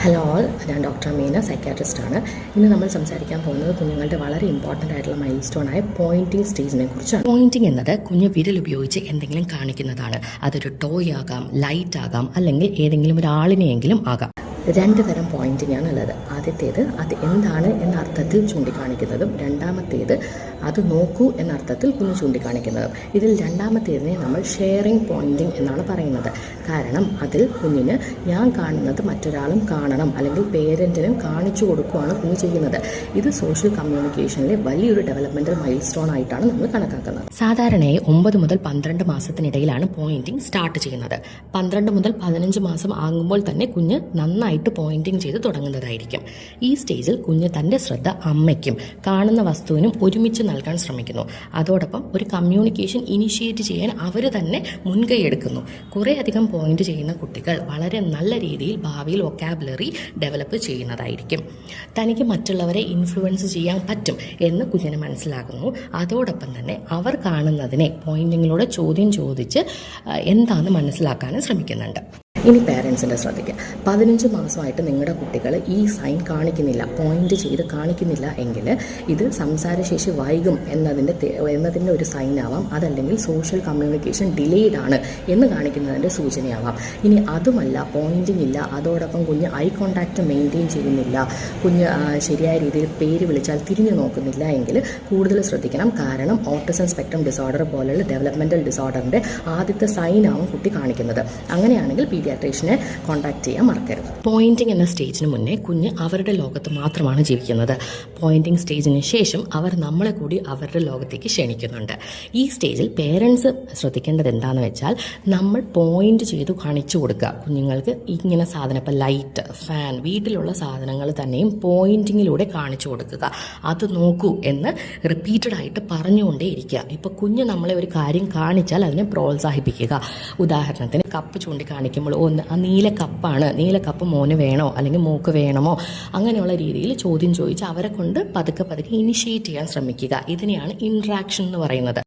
Hello all, ഞാൻ doctor Meena, സൈക്യാട്രിസ്റ്റാണ്. ഇന്ന് നമ്മൾ സംസാരിക്കാൻ പോകുന്നത് കുഞ്ഞുങ്ങളുടെ വളരെ ഇമ്പോർട്ടൻ്റ് ആയിട്ടുള്ള മൈൽ സ്റ്റോണായ പോയിൻറ്റിംഗ് സ്റ്റേജിനെ കുറിച്ചാണ്. പോയിൻറ്റിംഗ് എന്നത് കുഞ്ഞ് വിരൽ ഉപയോഗിച്ച് എന്തെങ്കിലും കാണിക്കുന്നതാണ്. അതൊരു ടോയ് ആകാം, ലൈറ്റ് ആകാം, അല്ലെങ്കിൽ ഏതെങ്കിലും ഒരാളിനെയെങ്കിലും ആകാം. രണ്ട് തരം പോയിൻറ്റിംഗ് ആണുള്ളത്. ആദ്യത്തേത് അത് എന്താണ് എന്ന അർത്ഥത്തിൽ ചൂണ്ടിക്കാണിക്കുന്നതും, രണ്ടാമത്തേത് അത് നോക്കൂ എന്ന അർത്ഥത്തിൽ കുഞ്ഞ് ചൂണ്ടിക്കാണിക്കുന്നതും. ഇതിൽ രണ്ടാമത്തേതിനെ നമ്മൾ ഷെയറിംഗ് പോയിൻറ്റിംഗ് എന്നാണ് പറയുന്നത്. കാരണം അതിൽ കുഞ്ഞിന് ഞാൻ കാണുന്നത് മറ്റൊരാളും കാണണം, അല്ലെങ്കിൽ പേരൻറ്റിനും കാണിച്ചു കൊടുക്കുകയാണ് കുഞ്ഞ് ചെയ്യുന്നത്. ഇത് സോഷ്യൽ കമ്മ്യൂണിക്കേഷനിലെ വലിയൊരു ഡെവലപ്മെൻറ്റൽ മൈൽ സ്റ്റോൺ ആയിട്ടാണ് നമ്മൾ കണക്കാക്കുന്നത്. സാധാരണയായി 9 മുതൽ 12 മാസത്തിനിടയിലാണ് പോയിൻറ്റിംഗ് സ്റ്റാർട്ട് ചെയ്യുന്നത്. 12 മുതൽ 15 മാസം ആകുമ്പോൾ തന്നെ കുഞ്ഞ് നന്നായിട്ട് പോയിൻറ്റിംഗ് ചെയ്ത് തുടങ്ങുന്നതായിരിക്കും. ഈ സ്റ്റേജിൽ കുഞ്ഞ് തൻ്റെ ശ്രദ്ധ അമ്മയ്ക്കും കാണുന്ന വസ്തുവിനും ഒരുമിച്ച് നൽകാൻ ശ്രമിക്കുന്നു. അതോടൊപ്പം ഒരു കമ്മ്യൂണിക്കേഷൻ ഇനിഷ്യേറ്റ് ചെയ്യാൻ അവർ തന്നെ മുൻകൈ എടുക്കുന്നു. കുറേയധികം പോയിന്റ് ചെയ്യുന്ന കുട്ടികൾ വളരെ നല്ല രീതിയിൽ ഭാവിയിൽ വൊക്കാബുലറി ഡെവലപ്പ് ചെയ്യുന്നതായിരിക്കും. തനിക്ക് മറ്റുള്ളവരെ ഇൻഫ്ലുവൻസ് ചെയ്യാൻ പറ്റും എന്ന് കുഞ്ഞിന് മനസ്സിലാകുന്നു. അതോടൊപ്പം തന്നെ അവർ കാണുന്നതിനെ പോയിന്റിങ്ങിലൂടെ ചോദ്യം ചോദിച്ച് എന്താണെന്ന് മനസ്സിലാക്കാനും ശ്രമിക്കുന്നുണ്ട്. ഇനി പേരൻസിൻ്റെ ശ്രദ്ധിക്കുക. 15 മാസമായിട്ട് നിങ്ങളുടെ കുട്ടികൾ ഈ സൈൻ കാണിക്കുന്നില്ല, പോയിന്റ് ചെയ്ത് കാണിക്കുന്നില്ല എങ്കിൽ ഇത് സംസാരശേഷി വൈകും എന്നതിൻ്റെ ഒരു സൈനാവാം. അതല്ലെങ്കിൽ സോഷ്യൽ കമ്മ്യൂണിക്കേഷൻ ഡിലേഡ് ആണ് എന്ന് കാണിക്കുന്നതിൻ്റെ സൂചനയാവാം. ഇനി അതുമല്ല, പോയിന്റിങ് ഇല്ല, അതോടൊപ്പം കുഞ്ഞ് ഐ കോണ്ടാക്റ്റ് മെയിൻറ്റെയിൻ ചെയ്യുന്നില്ല, കുഞ്ഞ് ശരിയായ രീതിയിൽ പേര് വിളിച്ചാൽ തിരിഞ്ഞു നോക്കുന്നില്ല എങ്കിൽ കൂടുതൽ ശ്രദ്ധിക്കണം. കാരണം ഓട്ടിസം സ്പെക്ട്രം ഡിസോർഡർ പോലുള്ള ഡെവലപ്മെൻറ്റൽ ഡിസോർഡറിൻ്റെ ആദ്യത്തെ സൈനാവും കുട്ടി കാണിക്കുന്നത്. അങ്ങനെയാണെങ്കിൽ പീഡിയാട്രീഷ്യനെ കോൺടാക്ട് ചെയ്യാൻ മറക്കരുത്. പോയിന്റിംഗ് എന്ന സ്റ്റേജിന് മുന്നേ കുഞ്ഞ് അവരുടെ ലോകത്ത് മാത്രമാണ് ജീവിക്കുന്നത്. പോയിന്റിംഗ് സ്റ്റേജിന് ശേഷം അവർ നമ്മളെ കൂടി അവരുടെ ലോകത്തേക്ക് ക്ഷണിക്കുന്നുണ്ട്. ഈ സ്റ്റേജിൽ പേരൻസ് ശ്രദ്ധിക്കേണ്ടത് എന്താണെന്ന് വെച്ചാൽ, നമ്മൾ പോയിന്റ് ചെയ്ത് കാണിച്ചു കൊടുക്കുക. കുഞ്ഞുങ്ങൾക്ക് ഇങ്ങനെ സാധനം, ഇപ്പം ലൈറ്റ്, ഫാൻ, വീട്ടിലുള്ള സാധനങ്ങൾ തന്നെയും പോയിന്റിങ്ങിലൂടെ കാണിച്ചു കൊടുക്കുക. അത് നോക്കൂ എന്ന് റിപ്പീറ്റഡായിട്ട് പറഞ്ഞുകൊണ്ടേ ഇരിക്കുക. ഇപ്പോൾ കുഞ്ഞ് നമ്മളെ ഒരു കാര്യം കാണിച്ചാൽ അതിനെ പ്രോത്സാഹിപ്പിക്കുക. ഉദാഹരണത്തിന് കപ്പ് ചൂണ്ടിക്കാണിക്കുമ്പോൾ ആ നീല കപ്പ് മോന് വേണോ അല്ലെങ്കിൽ മോക്ക് വേണമോ, അങ്ങനെയുള്ള രീതിയിൽ ചോദ്യം ചോദിച്ച് അവരെ കൊണ്ട് പതുക്കെ ഇനിഷ്യേറ്റ് ചെയ്യാൻ ശ്രമിക്കുക. ഇതിനെയാണ് ഇൻട്രാക്ഷൻ എന്ന് പറയുന്നത്.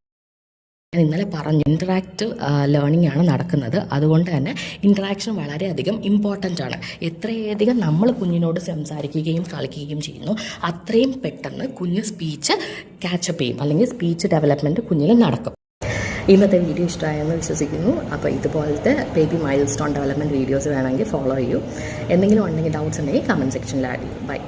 ഞാൻ ഇന്നലെ പറഞ്ഞു, ഇൻട്രാക്റ്റീവ് ലേണിംഗ് ആണ് നടക്കുന്നത്. അതുകൊണ്ട് തന്നെ ഇൻട്രാക്ഷൻ വളരെയധികം ഇമ്പോർട്ടൻ്റ് ആണ്. എത്രയധികം നമ്മൾ കുഞ്ഞിനോട് സംസാരിക്കുകയും കളിക്കുകയും ചെയ്യുന്നു, അത്രയും പെട്ടെന്ന് കുഞ്ഞ് സ്പീച്ച് ക്യാച്ചപ്പ് ചെയ്യും, അല്ലെങ്കിൽ സ്പീച്ച് ഡെവലപ്മെൻറ്റ് കുഞ്ഞിന് നടക്കും. ഇന്നത്തെ വീഡിയോ ഇഷ്ടമായെന്ന് വിശ്വസിക്കുന്നു. അപ്പോൾ ഇതുപോലത്തെ baby mile stone development videos വേണമെങ്കിൽ ഫോളോ ചെയ്യൂ. എന്തെങ്കിലും ഉണ്ടെങ്കിൽ, ഡൗട്ട്സ് ഉണ്ടെങ്കിൽ കമൻറ്റ് സെക്ഷനിൽ ആഡ് ചെയ്യും. ബൈ.